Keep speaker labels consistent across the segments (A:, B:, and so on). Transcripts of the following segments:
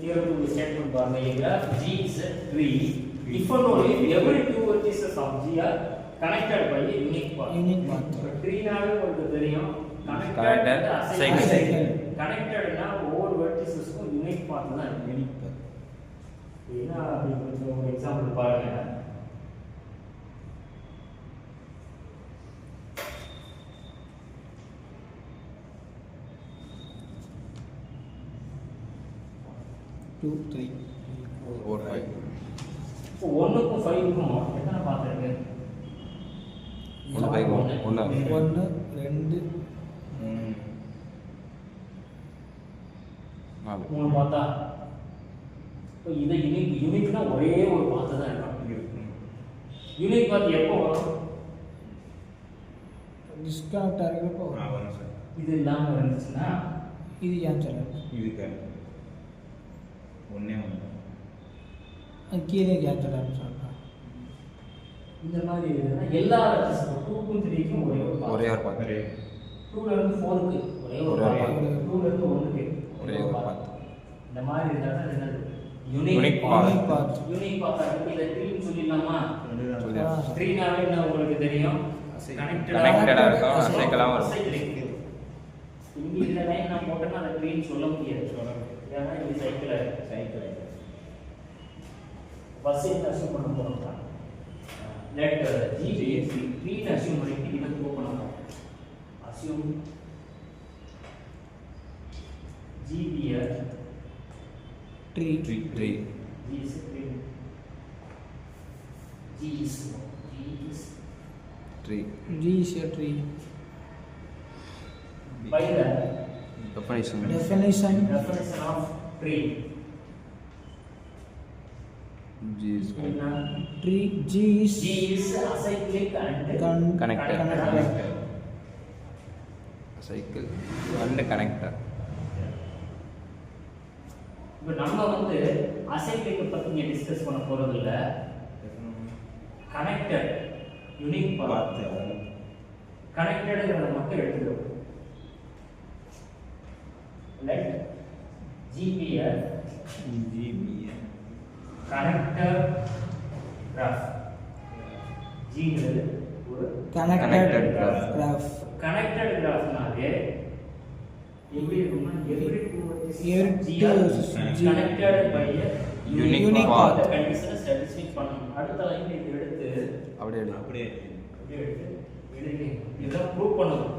A: Here to statement பாருங்க a graph G is a tree if and only every two vertices of G are connected by a unique path. Tree நாவே உங்களுக்கு தெரியும் connected acyclic connectedனா ஒவ்வொரு verticesக்கும் unique path தான் unique path. என்ன அப்படி கொஞ்சம் ஒரு example பாருங்க.
B: Two, three, four, five.
A: இப்போ 1 க்கும் 5 க்கும் எத்தனை பாத் இருக்கு?
B: 1 2 3
A: மூணு பாத்தா இப்போ இது யூனிக்னா ஒரே ஒரு பாத் தான் இருக்கும். யூனிக் பாத் எப்போ வரும்?
B: டிஸ்கனெக்ட் ஆகிறப்போ
C: வரும் சார்.
A: இது இல்லாம இருந்துச்சுன்னா
B: இது ஏன் சார்
C: இதுக்கு ஒண்ணே
B: கீழே ஏன் சார் சொல்றேன்
A: இந்த மாதிரி இருக்குன்னா எல்லா 2 க்கும் 3 க்கும் ஒரே ஒரு பாத் 2 ல இருந்து 4 க்கு ஒரே ஒரு பாத் 2 ல இருந்து 1 க்கு ஒரே ஒரு பாத் இந்த மாதிரி இருந்தா என்னது யூனிக் பாத் யூனிக் பாத் இருக்கு. இத ட்ரீன்னு சொல்லிடலாமா? சொல்லலாம். ட்ரீ நாவே என்ன உங்களுக்கு தெரியும்? கனெக்டடா இருக்கும் அசைக்கலாம் வரும். இங்க இந்த லைன் நான் போட்டேன்னா அத ட்ரீன்னு சொல்ல முடியாது. ஏன்னா இது சைக்கிள் பஸ் அஸ்யூம் பண்ண போறோம். Let G is tree assume பண்ணிட்டு இத ப்ரூவ் பண்ணலாம். Assume G be a
B: tree
A: G is a tree. G is
B: a tree
A: by the
B: definition
A: of tree.
B: G is
A: acyclic and
B: connected
D: cycle and connector.
A: இப்போ நம்ம வந்து acyclic பத்தி இங்க discuss பண்ண போறது இல்ல. கனெக்டட் யூனிக் பாத் கனெக்டட்ங்கறத மட்டும் எடுத்துக்கிறோம். Let G be a connector graph. G ங்கிறது ஒரு
B: connected graph
A: connected graphனாலே எப்படி இருக்கும்னா every two connected by a
D: unique path.
A: condition satisfy பண்ணணும். அடுத்த லைன் இது எடுத்து
D: அப்படியே
A: எடுத்து இத ப்ரூவ் பண்ணணும்.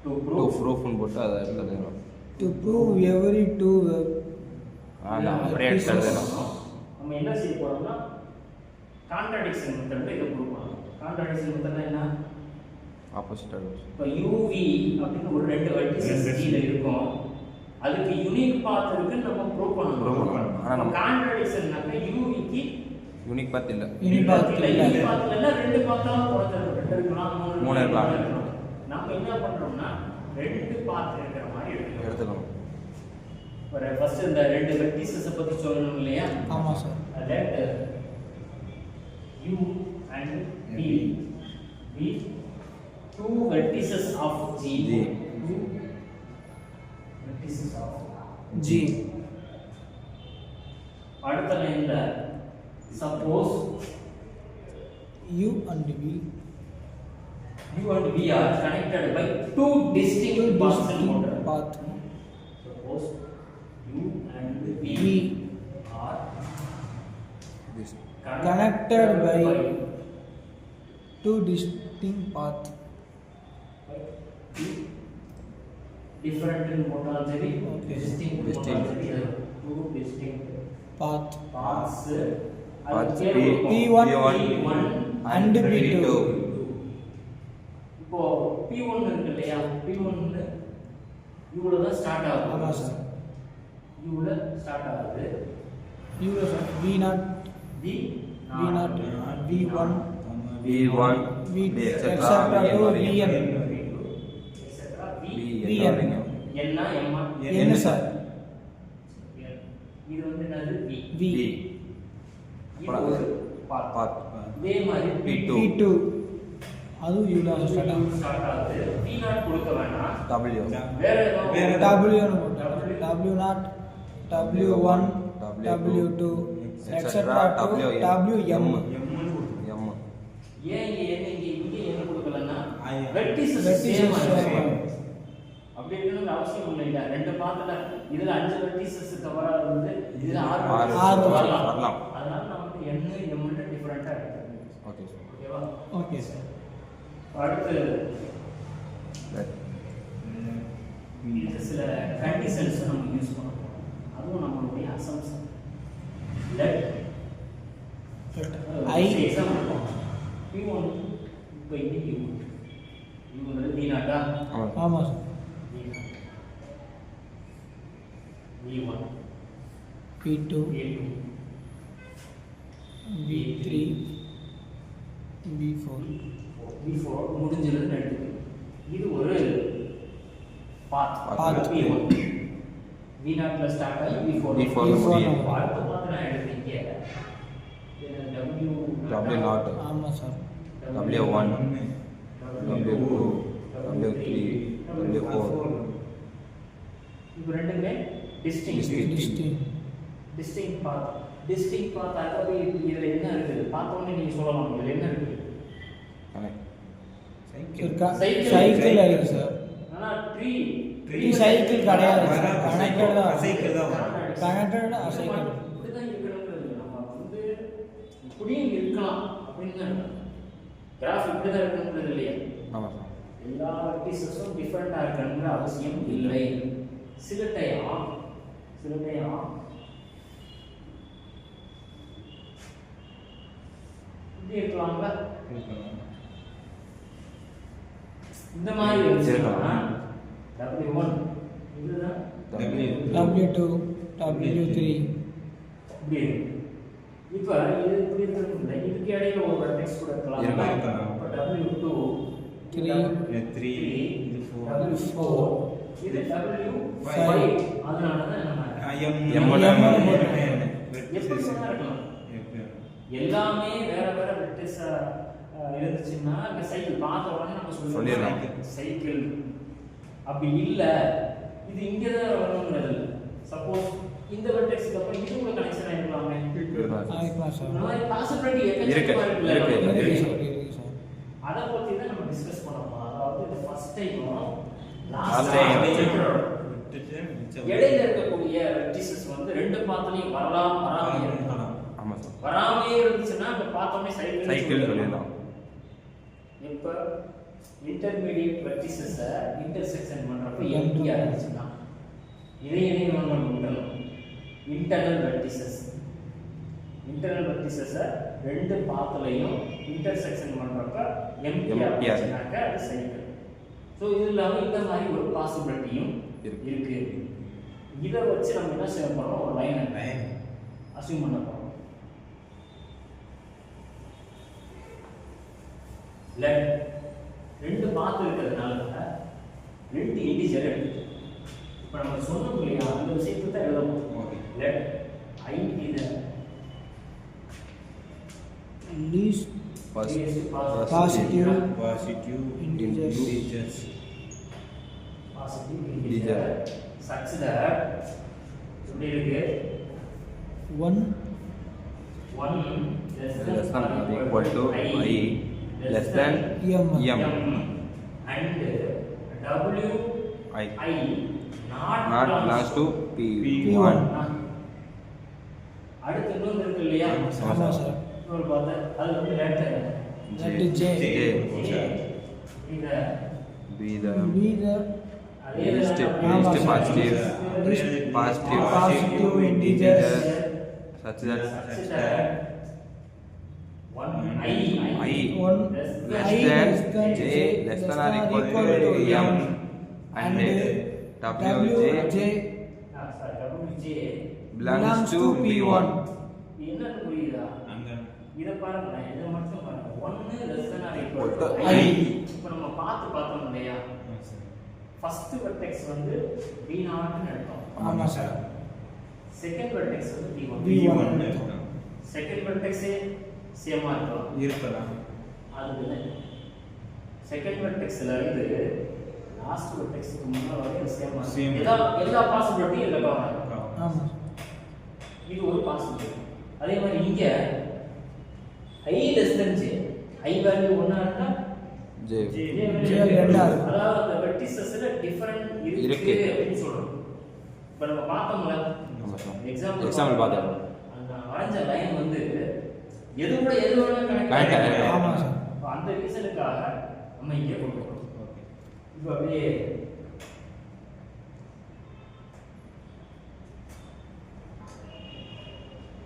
A: to prove
D: ன்னு போட்டு அத எடுத்துடலாம்.
B: to prove every two
D: அப்படியே எடுத்துடலாம்.
A: நம்ம என்ன செய்ய போறோம்னா கான்ட்ராடிக்ஷன் மெத்தட்ல இத ப்ரூவ் பண்ணலாம். கான்ட்ராடிக்ஷன் மெத்தட்னா என்ன?
D: ஆப்போசிட் ஆகும்.
A: இப்போ UV அப்படின்னு ஒரு ரெண்டு வெர்டிசஸ் கீழ இருக்கும். அதுக்கு யூனிக் பாத் இருக்குன்னு நம்ம ப்ரூவ் பண்ணணும். ஆனா நம்ம கான்ட்ராடிக்ஷன்னாக்க UV க்கு
D: யூனிக் பாத் இல்ல.
A: யூனிக் பாத் இல்ல ரெண்டு பாத்தாலும் குறைஞ்சிரும். ரெண்டு இருக்கலாம் மூணு இருக்கலாம். நம்ம என்ன பண்றோம்னா ரெண்டு பாத் இருக்கிற மாதிரி எடுத்துக்கலாம். ஒரு ஃபர்ஸ்ட் இந்த ரெண்டு வெர்டிசஸ் பத்தி சொல்லணும் இல்லையா?
B: ஆமா sir.
A: Let U and V be two vertices of G. Two vertices of
B: G.
A: அடுத்த லைன்ல suppose
B: U and V
A: are connected by two distinct paths in order. Suppose U and V are
B: connected by two distinct paths.
A: Different in morphology,
B: Okay.
A: distinct morphology, two distinct paths.
D: Paths
B: P1 and P2.
A: இப்போ P1 இருக்கு இல்லையா? P1 U ல தான் start ஆகுது.
B: ஆமா sir.
A: U ல start ஆகுது.
B: U sir V0 V0 V1
D: V1
B: etc. to Vn
A: என்ன
B: என்ன சார்?
A: இது வந்து என்னது
B: V
A: இது ஒரு பாத். இதே மாதிரி
B: P2 அது U ல
A: ஸ்டார்ட் ஆகுது. P0 கொடுக்க வேணாம்.
D: W
A: வேற
B: W னு போட்டா W0 W1 W2 etc. to WM.
D: M.
A: ஏன் இங்க என்ன கொடுக்கலன்னா
C: I-
A: vertices
B: Vertices
A: same
B: same.
A: அப்படி இருக்கணும்னு அவசியம் இல்லை. ரெண்டு பாத்துல இதுல 5 வெர்டிசஸ் தவிர வந்து இதுல 6
B: ஆறு
D: வரலாம்.
A: அதனால நான் வந்து n m ன்னு டிஃபரண்டா எடுத்துக்கிறேன்.
D: Okay sir.
A: ஓகேவா?
B: Okay sir.
A: அடுத்து
D: ரைட்.
A: இது சில கண்டிஷன்ஸ் நம்ம யூஸ் பண்ணணும். அதுவும் நம்மளுடைய assumption. Let
B: I
A: P1 by DU. இது வந்து D0
D: ஆமாம்.
B: ஆமாம் sir.
A: V1
B: P2
A: V2
B: V3 V4
A: V4 முடிஞ்சதுன்னு எடுத்துக்கு. இது ஒரு பாத்
B: Path.
A: P1 V0 ல ஸ்டார்ட் ஆகி V4
D: V4
B: முடியும்.
A: அடுத்த பாத் நான் எடுத்தீங்க
D: W0
B: ஆமாம் sir.
D: W1 W2 W3 W4
A: இது ரெண்டுமே டிஸ்டிங்க்ட்
B: Distinct.
A: டிஸ்டிங்க்ட் பாத் அதாவது இதுல என்ன இருக்குது பார்த்த உடனே நீங்க சொல்லலாம் இதுல என்ன இருக்குது.
B: சைக்கிள் இருக்கு சார்.
A: ஆனா ட்ரீ
B: சைக்கிள் கிடையாது சார். கனெக்டட் தான்.
C: சைக்கிள் தான் வரும்.
B: Connected cycle.
A: இப்படிதான் இருக்கணுங்கிறது நம்ம வந்து இப்படியும் இருக்கலாம் அப்படின்னு கிராஃப் இப்படிதான் இருக்கணுங்கிறது இல்லையா.
D: ஆமாம் சார்.
A: எல்லா வெர்டிசஸும் டிஃபரெண்டா இருக்கணுங்கிற அவசியம் இல்லை. சில டைம் இப்படி இருக்கலாம்ல. இந்த மாதிரி இருந்துச்சுன்னா W1 இதுதான்
B: W2 W3
A: இப்படி இருக்கு. இப்போ இது இப்படி இருக்கிறது இதுக்கு இடையில ஒரு வெர்டெக்ஸ் கூட இருக்கலாம்.
C: இருக்கலாம்.
A: இப்போ W2
C: 3 இது 4
A: W4 இது W5 அதனால தான் நம்ம எப்படி வேணா இருக்கலாம். எல்லாமே வேற வேற வெர்டெக்ஸ் இருந்துச்சுன்னா இந்த சைக்கிள் பார்த்த உடனே நம்ம
D: சொல்லிடலாம்.
A: சைக்கிள் அப்படி இல்ல இது இங்க தான் வரணும்ங்கிறது இல்லை. சப்போஸ் இந்த வெர்டெக்ஸ்க்கு அப்புறம் இது கூட கனெக்ஷன் ஆயிருக்கலாமே.
B: ஆயிக்கலாம் சார்.
A: இந்த மாதிரி பாசிபிலிட்டி
D: இருக்கு.
A: எக்கச்சக்கமா இருக்குல்ல.
B: இருக்கு சார். இருக்கு சார்.
A: அதை பத்தி தான் நம்ம டிஸ்கஸ் பண்ண போறோம். அதாவது இந்த ஃபர்ஸ்ட் டைமும்
D: Last
A: லாஸ்ட்
D: time.
A: டைம் இடையில இருக்கக்கூடிய வெர்டிசஸ் வந்து ரெண்டு பாத்துலயும் வரலாம் வராம இருக்கலாம்.
D: ஆமாம் சார்.
A: வராமே இருந்துச்சுன்னா இப்ப பார்த்தோமே
D: சைக்கிள் சொல்லிடலாம்.
A: இப்ப இன்டர்மீடியட் வெர்டிசஸ் இன்டர்செக்ஷன் பண்றப்ப எம்டியா இருந்துச்சுன்னா இதை நம்ம விட்டணும். இன்டர்னல் வெர்டிசஸ் ரெண்டு பாத்துலயும் இன்டர்செக்ஷன் பண்றப்ப எம்டியா இருந்துச்சுனாக்க அது சைக்கிள். ஸோ இது இல்லாம இந்த மாதிரி ஒரு பாசிபிலிட்டியும் இருக்கு. இதை வச்சு நம்ம என்ன செய்ய போறோம், ஒரு லைன் அசியூம் பண்ண போறோம். லெட் ரெண்டு பாத் இருக்கிறதுனால ரெண்டு இன்டிஜர் எடுத்து இப்போ நம்ம சொன்னோம் இல்லையா அந்த விஷயத்தை தான் எழுதணும். லெட் ஐ இத
B: Least
D: Positive
B: positive
C: integers
A: integer such that இப்படி இருக்கு
B: 1
D: less than or equal to I less than
B: M.
D: M
A: and W
D: I
A: not
D: belongs to
B: P1.
D: P1.
A: அடுத்து இன்னொன்று இருக்கு இல்லையா
B: ஆமாம் சார்.
A: இன்னொரு பார்த்தா அது வந்து லெட்டர்
B: That is J.
A: இந்த
D: Be the
B: Be the
A: அதே
D: least
B: ஆமாம்
D: positive
B: positive integers
D: such that I
B: one
D: less than J less than or equal to M and WJ belongs to P1.
A: என்ன புரியுதா? இத பாருங்க, இத மட்டும் பாருங்க. 1 less than or equal to
B: I.
A: இப்போ நம்ம பார்த்தோம் இல்லையா, ஃபர்ஸ்ட் வெர்டெக்ஸ் வந்து V0 ன்னு எடுத்தோம்.
B: ஆமாம் சார்.
A: செகண்ட் வெர்டெக்ஸ் வந்து
B: V1.
A: செகண்ட் வெர்டெக்ஸே சேமா
C: இருக்கலாம்.
A: அது செகண்ட் வெர்டெக்ஸ்ல இருந்து லாஸ்ட் வெர்டெக்ஸ்க்கு முன்னாடி வரைக்கும் சேமா
C: Same.
A: எல்லா பாசிபிலிட்டியும் இல்ல பாருங்க.
B: ஆமாம்
A: பாசிபிள். அதே மாதிரி இங்க i less than j, i value 1 இருந்தா
D: J
B: J ரெண்டா இருக்கு.
A: அதாவது அந்த வெர்டிசஸ்ல டிஃபரண்ட் இருக்கு அப்படி சொல்றோம். இப்ப நம்ம பார்த்தோம்ல
D: ஆமா சார்.
A: எக்ஸாம்பிள்
D: எக்ஸாம்பிள் பார்த்தோம்.
A: அந்த வரைஞ்ச லைன் வந்து எது கூட எது வேணா கனெக்ட்
D: Connect
A: ஆகும்.
B: ஆமா சார்.
A: அப்ப அந்த ரீசனுக்காக நம்ம இங்கே கொண்டு வரோம். இப்போ அப்படியே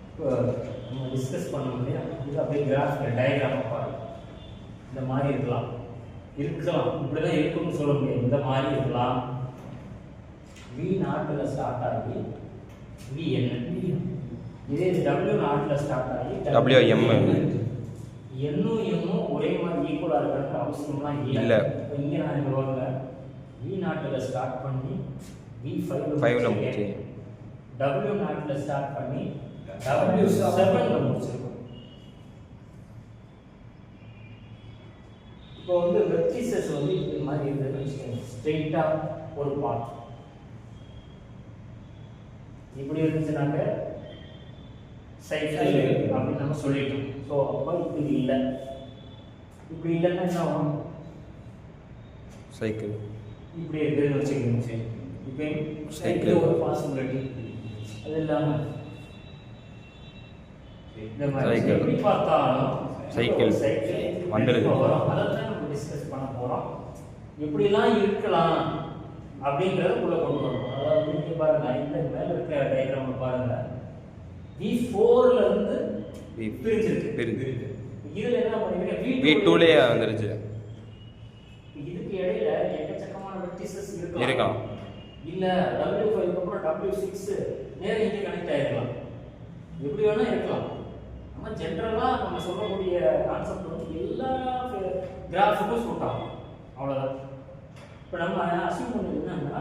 A: இப்போ நம்ம டிஸ்கஸ் பண்ணோம் இல்லையா, இது அப்படியே கிராஃப் டயக்ராம் பாருங்க. இந்த மாதிரி இருக்கலாம் இப்படிதான் இருக்கும்னு சொல்ல முடியாது. இந்த மாதிரி இருக்கலாம். V நாட்ல ஸ்டார்ட் ஆகி V என்ன இதே W நாட்ல ஸ்டார்ட் ஆகி
D: WM
A: என்னும் எம்மும் ஒரே மாதிரி ஈக்குவலா இருக்கிறது அவசியம்லாம் இல்ல. இப்போ இங்க நான் இந்த வரல V நாட்ல ஸ்டார்ட் பண்ணி V5 ல முடிச்சு W நாட்ல ஸ்டார்ட் பண்ணி W7 ல முடிச்சிருக்கோம். இப்போ வந்து வெர்டிசஸ் வந்து இந்த மாதிரி இருக்குன்னு வச்சுக்கோங்க. ஸ்ட்ரெயிட்டா ஒரு பாத் இப்படி இருந்துச்சுனாக்க சைக்கிள் அப்படின்னு நம்ம சொல்லிட்டோம். ஸோ அப்போ இப்படி இல்லை. இப்படி இல்லைன்னா என்ன ஆகும்?
D: சைக்கிள்
A: இப்படி இருக்குன்னு வச்சுக்கோங்க. இப்போ சைக்கிள் ஒரு பாசிபிலிட்டி. அது இல்லாமல் இந்த மாதிரி எப்படி பார்த்தாலும்
D: சைக்கிள் வந்துடுது.
A: அதைத்தான் நம்ம டிஸ்கஸ் பண்ண போகிறோம். எப்படிலாம் இருக்கலாம் அப்படிங்கிறத உள்ள கொண்டு வரணும். அதாவது இங்கே பாருங்க, இந்த மேலே இருக்கிற டயக்ராம் பாருங்க, V4 ல இருந்து பிரிஞ்சிருக்கு. இதுல என்ன பண்ணுவீங்க?
D: V2 லயே வந்துருச்சு.
A: இதுக்கு இடையில எக்கச்சக்கமான வெர்டிசஸ் இருக்கலாம்.
D: இருக்கலாம்.
A: இல்ல W5 க்கு அப்புறம் W6 நேரா இங்க கனெக்ட் ஆயிருக்கலாம். எப்படி வேணா இருக்கலாம். நம்ம ஜெனரலா நம்ம சொல்லக்கூடிய கான்செப்ட் வந்து எல்லா கிராஃபுக்கும் சூட் ஆகும். அவ்வளவுதான். இப்போ நம்ம அசியூம் பண்ணது என்னன்னா,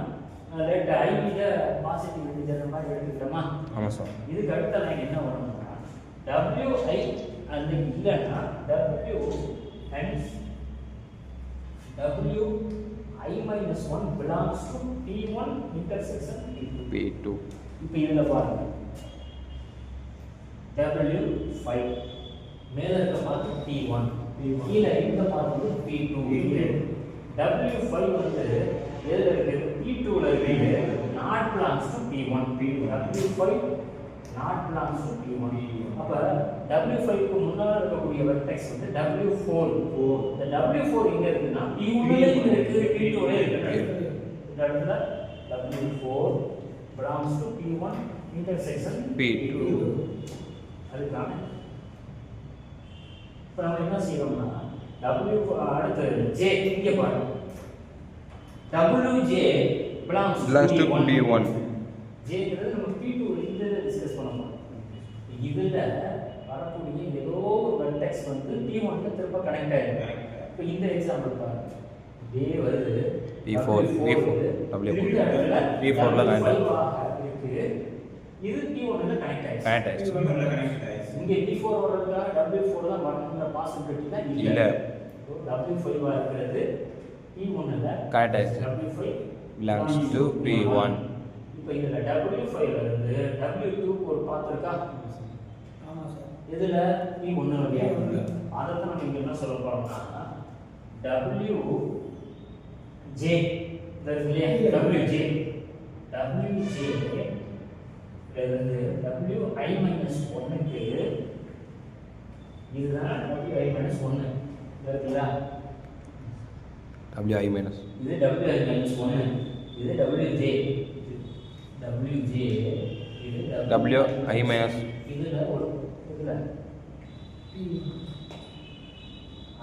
A: லேட் ஐல பாசிட்டிவ் இன்டிஜர் அந்த மாதிரி எடுத்துக்கிட்டோமா?
D: ஆமா சார்.
A: இதுக்கு அடுத்த லைன் என்ன வரணும்னா WI அது இல்லைன்னா W and WI-1 belongs to P1 intersection
D: P2.
A: இப்போ இதுல பாருங்க, W5 மேல இருக்க பார்த்து P1, கீழே இந்த பார்த்து P2. W5 வந்து எதுல இருக்கு? P2 ல இருக்கு. not belongs to P1. W5 not belongs to P1. அப்ப W5 க்கு முன்னால இருக்கக்கூடிய வெர்டெக்ஸ் வந்து W4. இந்த W4 எங்க இருக்குன்னா P1 ல இருக்கு, P2 ல இருக்கு. இந்த இடத்துல W4 belongs to P1 intersection P2. அதுக்கான இப்போ நம்ம என்ன செய்யறோம்னா W அடுத்து J இங்க பாருங்க, WJ belongs to
D: P1.
A: J ங்கிறது நம்ம P2 இந்த டிஸ்கஸ் பண்ணோம். இதுல வரக்கூடிய ஏதோ ஒரு வெர்டெக்ஸ் வந்து P1 க்கு திரும்ப கனெக்ட் ஆயிருக்கு. இப்போ இந்த எக்ஸாம்பிள் பாருங்க, J வருது
D: P4 P4 ல கனெக்ட்
A: இருக்கு. இது P1 ல கனெக்ட் ஆயிருக்கு. இங்க P4 வரதுக்காக W4 தான் வரணும்ன்ற பாசிபிலிட்டி தான் இல்ல. W5 ஆ இருக்கிறது P1 ல
D: கனெக்ட் ஆயிருக்கு.
A: W5
D: belongs to P1.
A: இப்போ இதுல W5 ல இருந்து W2 க்கு ஒரு பாத் இருக்கா?
B: ஆமா சார்.
A: இதுல P1 வழியா இருக்கு. அதத்தான் நம்ம இங்க என்ன சொல்ல போறோம்னா WJ இல்லையா? WJ இருந்து Wi-1 க்கு இதுதான் Wi-1 இருக்குல்ல?
D: WI-
A: இது Wi-1, இது WJ இது
D: WI-
A: இதுல ஒரு இதுல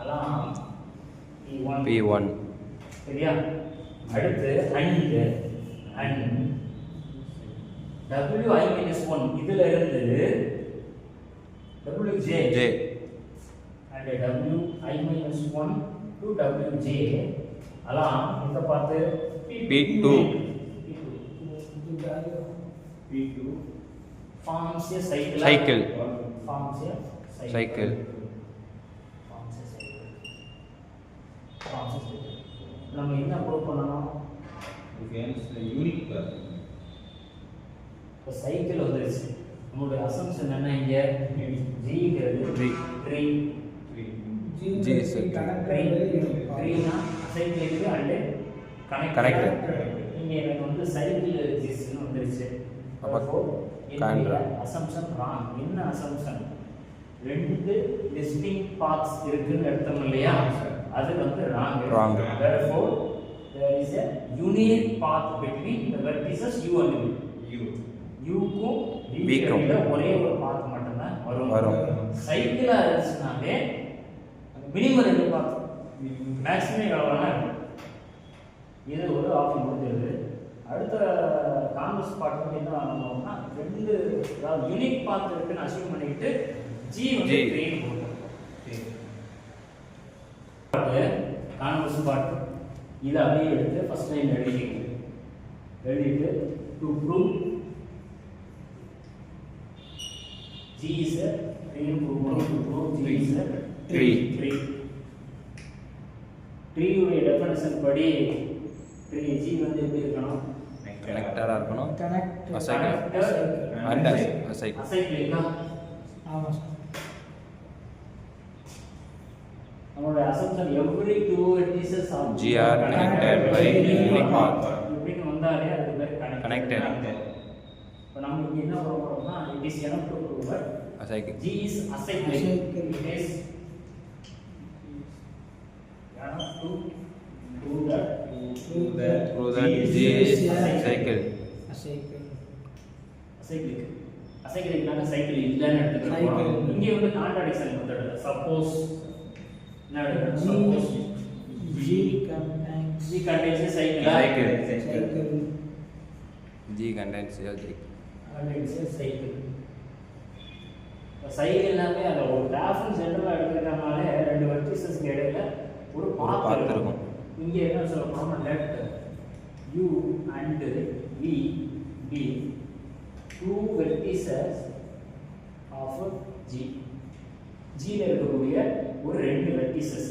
A: அலாம் P1 சரியா? அடுத்து and Wi-1 இதுல இருந்து WJ and Wi-1 to WJ அலாம் இந்த பார்த்து
D: P2
A: forms a cycle. Forms a cycle. நம்ம என்ன ப்ரூவ் பண்ணணும்?
C: யூனிக்
A: இப்போ சைக்கிள் வந்துருச்சு. நம்மளுடைய assumption என்ன இங்க Gங்கிறது
D: Tree.
A: tree.
D: G is a
A: Tree. Treeனா acyclic and
D: Connected.
A: இங்க எனக்கு வந்து cycle G's னு வந்துருச்சு.
D: அப்ப
A: என்னுடைய
D: contra.
A: assumption wrong. என்ன assumption? ரெண்டு distinct paths இருக்குன்னு எடுத்தோம் இல்லையா? அது வந்து wrong. Therefore there is a unique path between the vertices U and V. U க்கும் V க்கும் இடையில ஒரே ஒரு பாத் மட்டும் தான் வரும். சைக்கிளா இருந்துச்சுனாலே மினிமம் ரெண்டு பாத், மேக்ஸிமம் எவ்வளவுனா இது ஒரு ஆப்ஷன் முடிஞ்சிருது. அடுத்த கான்வெர்ஸ் பார்ட் வந்து என்ன ஆகணும்னா ரெண்டு அதாவது யூனிக் பாத் இருக்குன்னு அசியூம் பண்ணிட்டு G வந்து ட்ரெயின் போடுறோம். கான்வெர்ஸ் பார்ட் இதை அப்படியே எடுத்து ஃபர்ஸ்ட் லைன் எழுதிட்டு to prove G is a tree to prove G is a tree. Tree உடைய டெஃபினிஷன் படி tree G வந்து எப்படி இருக்கணும்?
D: கனெக்டடா இருக்கணும்.
B: Connect.
A: அசைக்ளிக்கா?
B: ஆமா சார்.
A: நம்மளோட assumption every two vertices of
D: G are connected by unique path.
A: இப்படின்னு வந்தாலே அது பேர்
D: Connected.
A: இப்போ நம்ம இங்க என்ன போறோம்னா it is enough to prove that
D: Acyclic.
A: G is acyclic. It is enough to prove that
D: Prove that G is cycle.
A: அசைக்ளிக்னால சைக்கிள் இல்லைன்னு எடுத்துக்கிறோம்.
B: Cycle.
A: இங்கே வந்து கான்ட்ராடிக்ஷன் மெத்தட். சப்போஸ் என்ன எடுக்கிறோம்? Suppose
B: G contains
A: cycle.
D: G contains cycle.
A: Cycle சைக்கிள்னாலே அந்த ஒரு கிராஃப்னு சென்டராக எடுத்துக்கிறனாலே ரெண்டு வெர்டிசஸ்க்கு இடையில ஒரு
D: path
A: பாத்
D: இருக்கும்.
A: இருக்கும். இங்கே என்ன சொல்ல போறோம்னா let U and V be two vertices of G. G ல இருக்கக்கூடிய ஒரு ரெண்டு வெர்டிசஸ்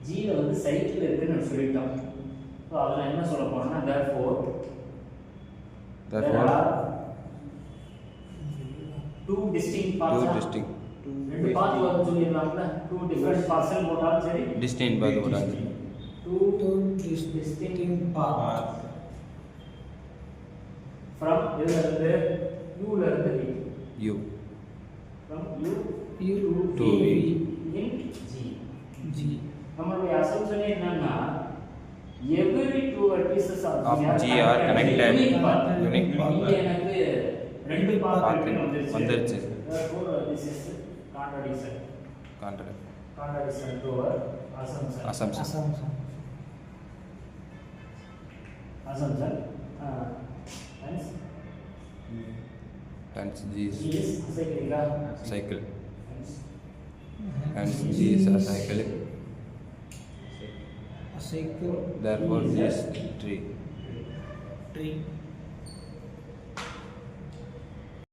A: G ல வந்து சைக்கிள் இருக்குன்னு நம்ம சொல்லிட்டோம். ஸோ அதில் என்ன சொல்ல போறோம்னா therefore there are two distinct paths. ரெண்டு பாத் வந்து சொல்லிடலாம்ல, two different parcel போட்டாலும் சரி
D: Distinct path போடாது.
B: two distinct paths
A: from இதுல இருந்து U ல இருந்து V.
D: U.
A: From U
B: U
D: to V.
A: in G.
B: G.
A: நம்மளுடைய assumption என்னன்னா every two vertices
D: Of G are connected.
A: Unique path.
D: Unique path.
A: இங்க எனக்கு ரெண்டு பாத்
D: Path
A: இருக்குன்னு
D: வந்துருச்சு.
A: Therefore this is contradiction. Contradiction to our assumption.
D: Assumption.
A: Assumption. Hence
D: Hence G is
A: G is acyclic.
D: cycle.
A: Hence
D: Hence G is acyclic.
B: A cycle.
D: Therefore G is tree.
B: Tree.